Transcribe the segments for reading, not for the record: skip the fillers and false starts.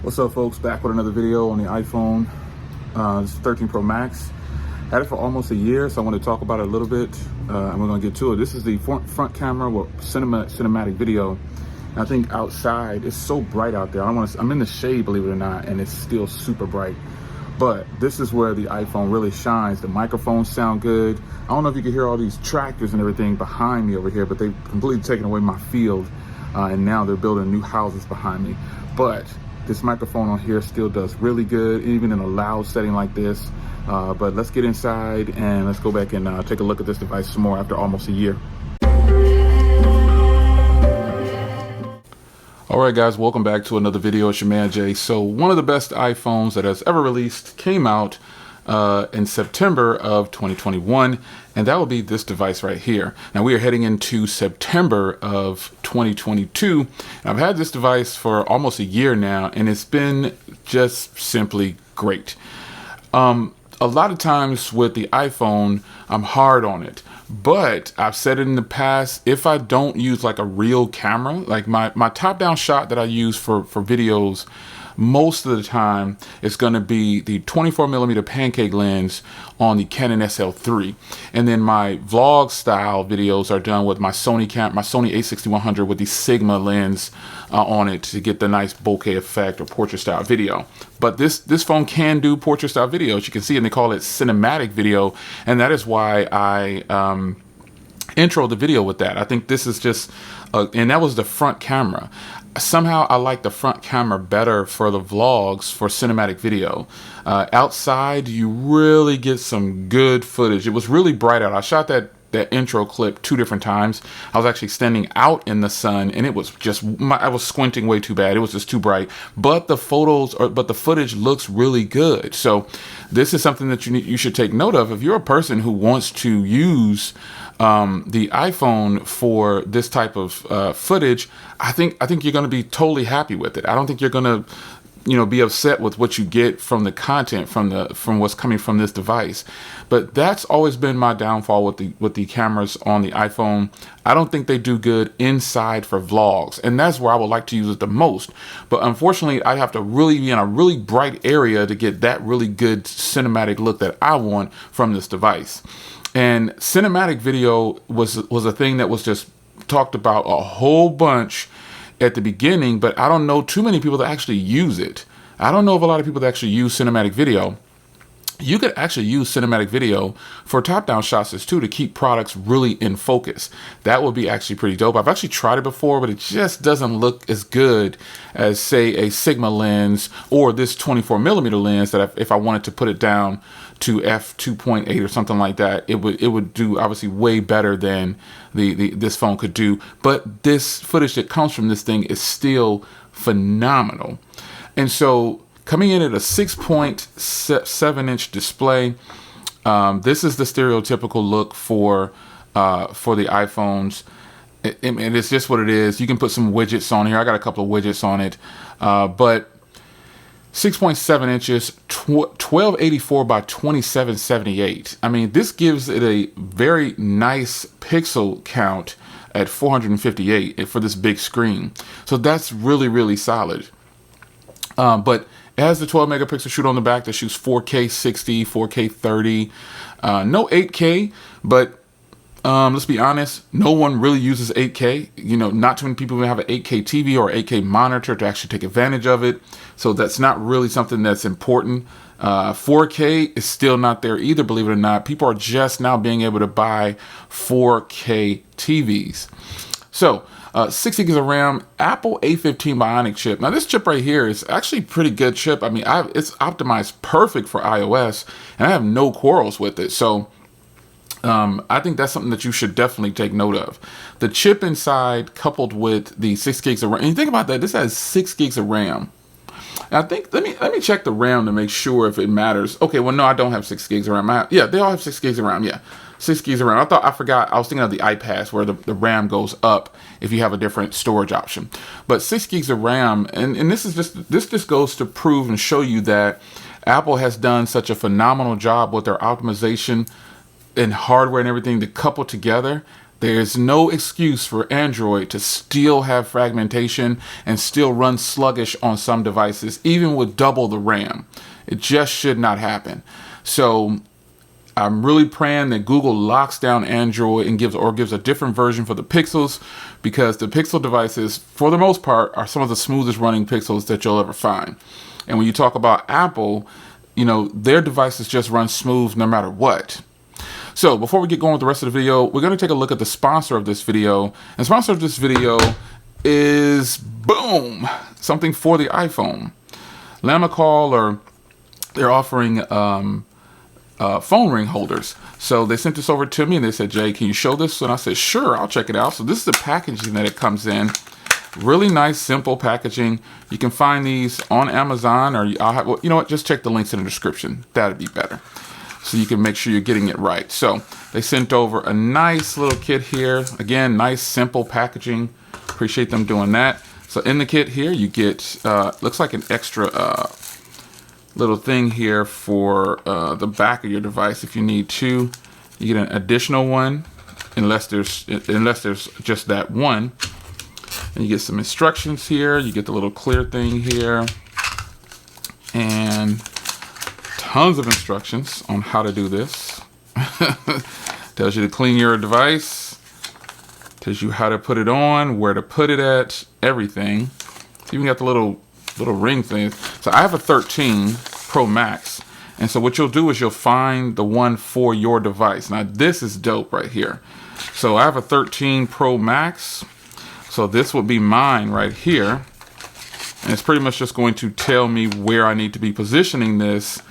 What's up, folks? Back with another video on the iPhone 13 Pro Max. Had it for almost a year, so I want to talk about it a little bit, and we're going to get to it. This is the front camera with cinematic video. And I think outside, it's so bright out there. I'm in the shade, believe it or not, and it's still super bright. But this is where the iPhone really shines. The microphones sound good. I don't know if you can hear all these tractors and everything behind me over here, but they've completely taken away my field, and now they're building new houses behind me. But this microphone on here still does really good, even in a loud setting like this. But let's get inside and let's go back and take a look at this device some more after almost a year. All right, guys, welcome back to another video. It's your man Jay. So one of the best iPhones that has ever released came out in September of 2021, and that will be this device right here. Now we are heading into September of 2022. I've had this device for almost a year now, and it's been just simply great. A lot of times with the iPhone, I'm hard on it, but I've said it in the past, if I don't use like a real camera, like my top-down shot that I use for videos, most of the time it's going to be the 24mm pancake lens on the Canon SL3, and then my vlog style videos are done with my Sony a6100 with the Sigma lens on it to get the nice bokeh effect or portrait style video. But this phone can do portrait style videos. You can see, and they call it cinematic video, and that is why I intro the video with that. I think this is just and that was the front camera. Somehow I like the front camera better for the vlogs for cinematic video. Outside, you really get some good footage. It was really bright out. I shot that intro clip 2 different times. I was actually standing out in the sun, and it was just, I was squinting way too bad. It was just too bright. But the footage looks really good. So this is something that you should take note of if you're a person who wants to use the iPhone for this type of footage. I think you're going to be totally happy with it. I don't think you're going to be upset with what you get from the content from what's coming from this device. But that's always been my downfall with the cameras on the iPhone. I don't think they do good inside for vlogs, and that's where I would like to use it the most. But unfortunately, I have to really be in a really bright area to get that really good cinematic look that I want from this device. And cinematic video was a thing that was just talked about a whole bunch at the beginning, but I don't know too many people that actually use it. I don't know of a lot of people that actually use cinematic video. You could actually use cinematic video for top-down shots too, to keep products really in focus. That would be actually pretty dope. I've actually tried it before, but it just doesn't look as good as, say, a Sigma lens or this 24mm lens that if I wanted to put it down to f2.8 or something like that, it would do obviously way better than this phone could do. But this footage that comes from this thing is still phenomenal. And so coming in at a 6.7-inch display, this is the stereotypical look for the iPhones. And it's just what it is. You can put some widgets on here. I got a couple of widgets on it, but 6.7 inches, 1284 by 2778. I mean, this gives it a very nice pixel count at 458 for this big screen. So that's really, really solid. But it has the 12 megapixel shooter on the back that shoots 4K 60, 4K 30, no 8K, but let's be honest, no one really uses 8K. Not too many people even have an 8K TV or 8K monitor to actually take advantage of it. So that's not really something that's important. 4K is still not there either, believe it or not. People are just now being able to buy 4K TVs. So 6 gigs of RAM, Apple A15 Bionic chip. Now this chip right here is actually a pretty good chip. I mean, it's optimized perfect for iOS, and I have no quarrels with it. So I think that's something that you should definitely take note of. The chip inside, coupled with the 6 gigs of RAM, and you think about that, this has 6 gigs of RAM. I think let me check the RAM to make sure if it matters. Okay, well no, I don't have 6 gigs of RAM. Yeah, they all have 6 gigs of RAM. Yeah, 6 gigs of RAM. I forgot. I was thinking of the iPads where the RAM goes up if you have a different storage option. But 6 gigs of RAM, and this just goes to prove and show you that Apple has done such a phenomenal job with their optimization and hardware and everything to couple together. There's no excuse for Android to still have fragmentation and still run sluggish on some devices, even with double the RAM. It just should not happen. So I'm really praying that Google locks down Android and gives a different version for the Pixels, because the Pixel devices, for the most part, are some of the smoothest running Pixels that you'll ever find. And when you talk about Apple, you know, their devices just run smooth no matter what. So before we get going with the rest of the video, we're going to take a look at the sponsor of this video. And the sponsor of this video is, boom, something for the iPhone. Llama Call, or they're offering phone ring holders. So they sent this over to me and they said, Jay, can you show this? And I said, sure, I'll check it out. So this is the packaging that it comes in. Really nice, simple packaging. You can find these on Amazon, or I'll have, well, you know what, just check the links in the description. That'd be better, so you can make sure you're getting it right. So they sent over a nice little kit here. Again, nice, simple packaging. Appreciate them doing that. So in the kit here, you get, looks like an extra little thing here for the back of your device if you need to. You get an additional one, unless there's just that one. And you get some instructions here. You get the little clear thing here, and tons of instructions on how to do this. Tells you to clean your device, tells you how to put it on, where to put it at, everything. Even got the little ring thing. So I have a 13 Pro Max, and so what you'll do is you'll find the one for your device. Now this is dope right here. So I have a 13 Pro Max, so this will be mine right here, and it's pretty much just going to tell me where I need to be positioning this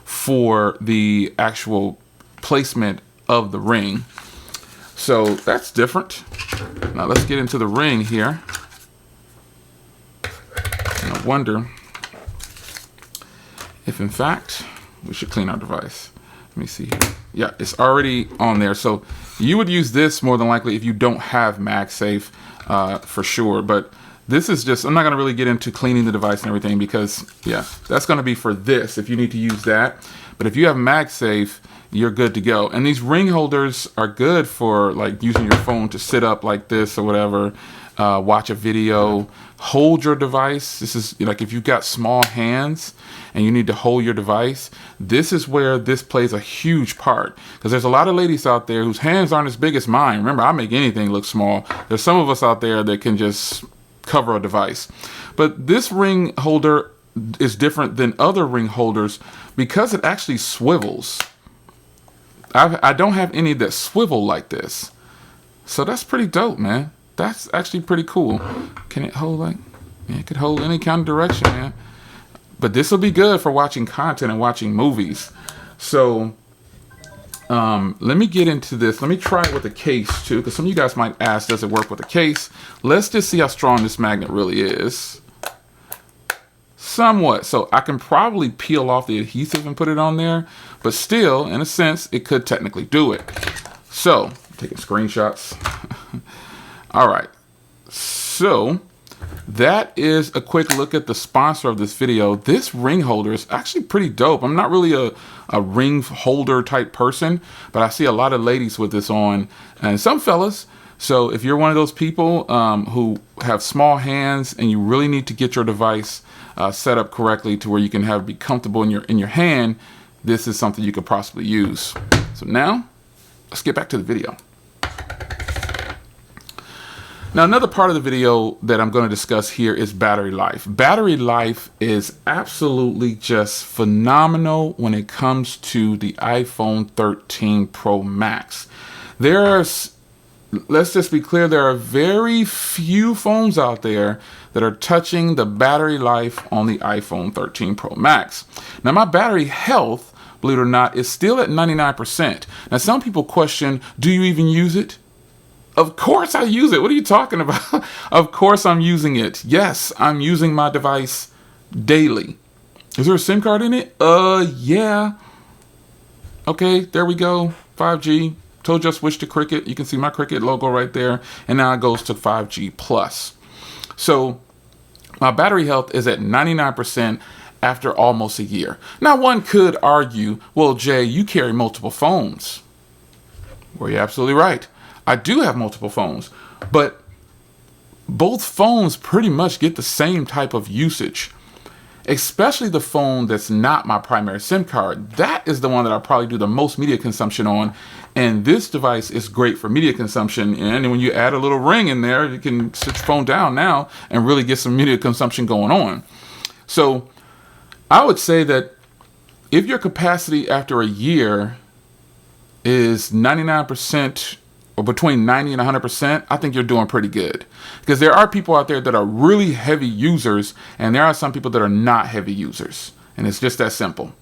for the actual placement of the ring. So that's different. Now let's get into the ring here. And I wonder if in fact we should clean our device. Let me see here. Yeah, it's already on there. So you would use this more than likely if you don't have MagSafe, for sure. But this is just, I'm not going to really get into cleaning the device and everything, because yeah, that's going to be for this if you need to use that. But if you have MagSafe, you're good to go. And these ring holders are good for like using your phone to sit up like this or whatever, watch a video, hold your device. This is like if you've got small hands and you need to hold your device, this is where this plays a huge part, because there's a lot of ladies out there whose hands aren't as big as mine. Remember, I make anything look small. There's some of us out there that can just cover a device. But this ring holder is different than other ring holders because it actually swivels. I don't have any that swivel like this. So that's pretty dope, man. That's actually pretty cool. Can it hold like, yeah, it could hold any kind of direction, man. But this will be good for watching content and watching movies. So let me get into this. Let me try it with a case too, because some of you guys might ask, does it work with a case? Let's just see how strong this magnet really is. Somewhat. So I can probably peel off the adhesive and put it on there, but still, in a sense, it could technically do it. So, I'm taking screenshots. All right. So that is a quick look at the sponsor of this video. This ring holder is actually pretty dope. I'm not really a ring holder type person, but I see a lot of ladies with this on, and some fellas. So if you're one of those people who have small hands and you really need to get your device set up correctly to where you can be comfortable in your hand, this is something you could possibly use. So now let's get back to the video. Now, another part of the video that I'm going to discuss here is battery life. Battery life is absolutely just phenomenal when it comes to the iPhone 13 Pro Max. Let's just be clear, there are very few phones out there that are touching the battery life on the iPhone 13 Pro Max. Now, my battery health, believe it or not, is still at 99%. Now, some people question, do you even use it? Of course I use it. What are you talking about? Of course I'm using it. Yes, I'm using my device daily. Is there a SIM card in it? Yeah. Okay, there we go. 5G. Told you I switched to Cricket. You can see my Cricket logo right there. And now it goes to 5G plus. So my battery health is at 99% after almost a year. Now one could argue, well, Jay, you carry multiple phones. Well, you're absolutely right. I do have multiple phones, but both phones pretty much get the same type of usage, especially the phone that's not my primary SIM card. That is the one that I probably do the most media consumption on. And this device is great for media consumption. And when you add a little ring in there, you can sit your phone down now and really get some media consumption going on. So I would say that if your capacity after a year is 99%, or between 90 and 100%, I think you're doing pretty good. Because there are people out there that are really heavy users, and there are some people that are not heavy users. And it's just that simple.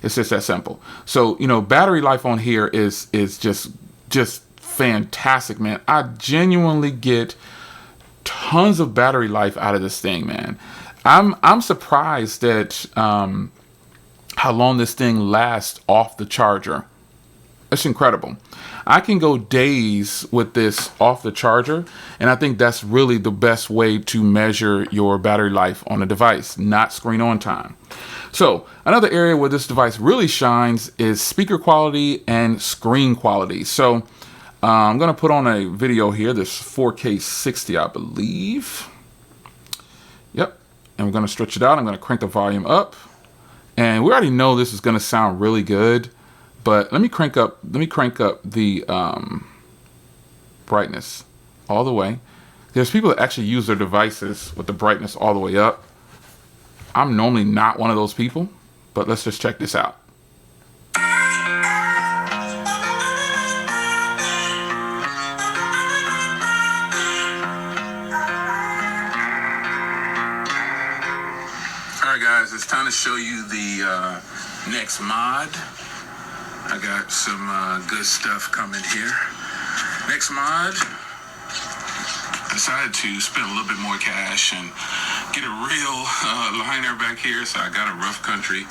It's just that simple. So, battery life on here is just fantastic, man. I genuinely get tons of battery life out of this thing, man. I'm surprised at how long this thing lasts off the charger. It's incredible. I can go days with this off the charger, and I think that's really the best way to measure your battery life on a device, not screen on time. So another area where this device really shines is speaker quality and screen quality. So I'm going to put on a video here. This 4K 60, I believe. Yep. And we're going to stretch it out. I'm going to crank the volume up. And we already know this is going to sound really good. But let me crank up the brightness all the way. There's people that actually use their devices with the brightness all the way up. I'm normally not one of those people, but let's just check this out. All right, guys, it's time to show you the next mod. I got some good stuff coming here. Next mod, decided to spend a little bit more cash and get a real liner back here. So I got a Rough Country.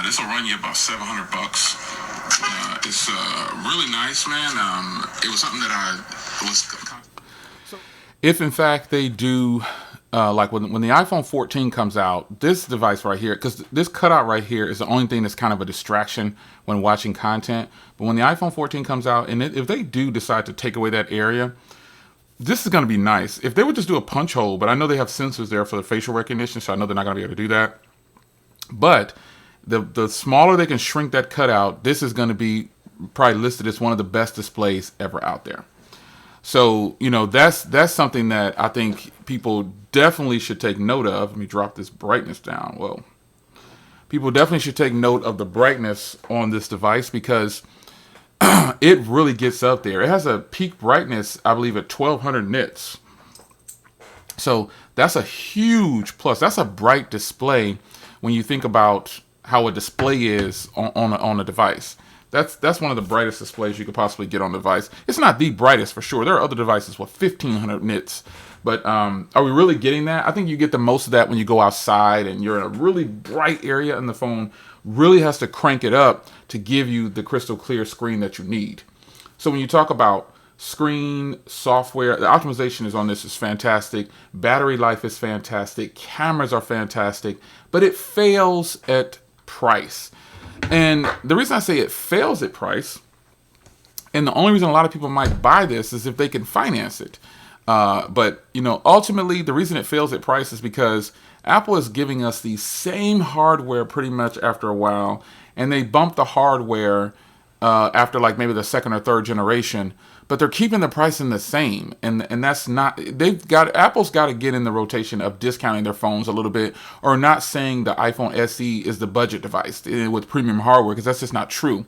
This will run you about $700. It's really nice, man. It was something that I was. If in fact they do. Like when the iPhone 14 comes out, this device right here, because this cutout right here is the only thing that's kind of a distraction when watching content. But when the iPhone 14 comes out, and if they do decide to take away that area, this is going to be nice. If they would just do a punch hole, but I know they have sensors there for the facial recognition, so I know they're not going to be able to do that. But the smaller they can shrink that cutout, this is going to be probably listed as one of the best displays ever out there. So, that's something that I think people definitely should take note of. Let me drop this brightness down. Well, people definitely should take note of the brightness on this device because it really gets up there. It has a peak brightness, I believe, at 1200 nits. So that's a huge plus. That's a bright display when you think about how a display is on a device. That's one of the brightest displays you could possibly get on the device. It's not the brightest for sure. There are other devices with 1500 nits. But are we really getting that? I think you get the most of that when you go outside and you're in a really bright area, and the phone really has to crank it up to give you the crystal clear screen that you need. So when you talk about screen, software, the optimization is on this is fantastic. Battery life is fantastic. Cameras are fantastic. But it fails at price. And the reason I say it fails at price, and the only reason a lot of people might buy this is if they can finance it. But ultimately, the reason it fails at price is because Apple is giving us the same hardware pretty much after a while, and they bump the hardware after like maybe the second or third generation, but they're keeping the pricing the same. And that's not, Apple's got to get in the rotation of discounting their phones a little bit, or not saying the iPhone SE is the budget device with premium hardware, because that's just not true.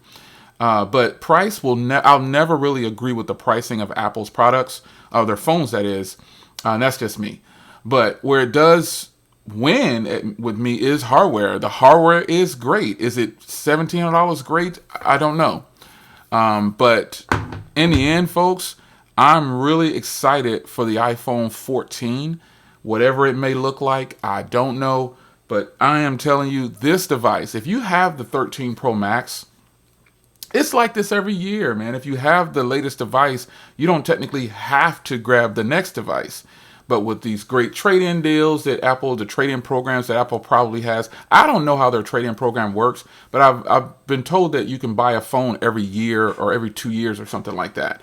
But price I'll never really agree with the pricing of Apple's products, of their phones, that is. And that's just me. But where it does win with me is hardware. The hardware is great. Is it $1,700 great? I don't know. But in the end, folks, I'm really excited for the iPhone 14. Whatever it may look like, I don't know. But I am telling you, this device, if you have the 13 Pro Max, it's like this every year, man. If you have the latest device, you don't technically have to grab the next device. But with these great trade-in deals that Apple, the trade-in programs that Apple probably has, I don't know how their trade-in program works, but I've been told that you can buy a phone every year or every 2 years or something like that.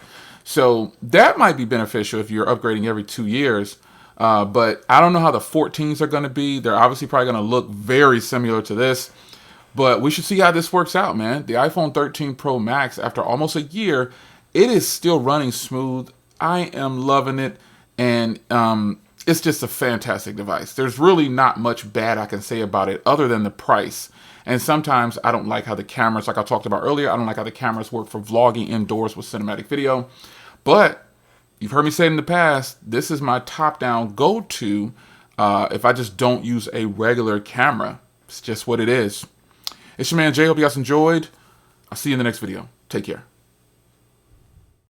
So that might be beneficial if you're upgrading every 2 years. But I don't know how the 14s are going to be. They're obviously probably going to look very similar to this. But we should see how this works out, man. The iPhone 13 Pro Max, after almost a year, it is still running smooth. I am loving it. And it's just a fantastic device. There's really not much bad I can say about it other than the price. And sometimes I don't like how the cameras, like I talked about earlier, I don't like how the cameras work for vlogging indoors with cinematic video. But you've heard me say in the past, this is my top-down go-to if I just don't use a regular camera. It's just what it is. It's your man Jay. Hope you guys enjoyed. I'll see you in the next video. Take care.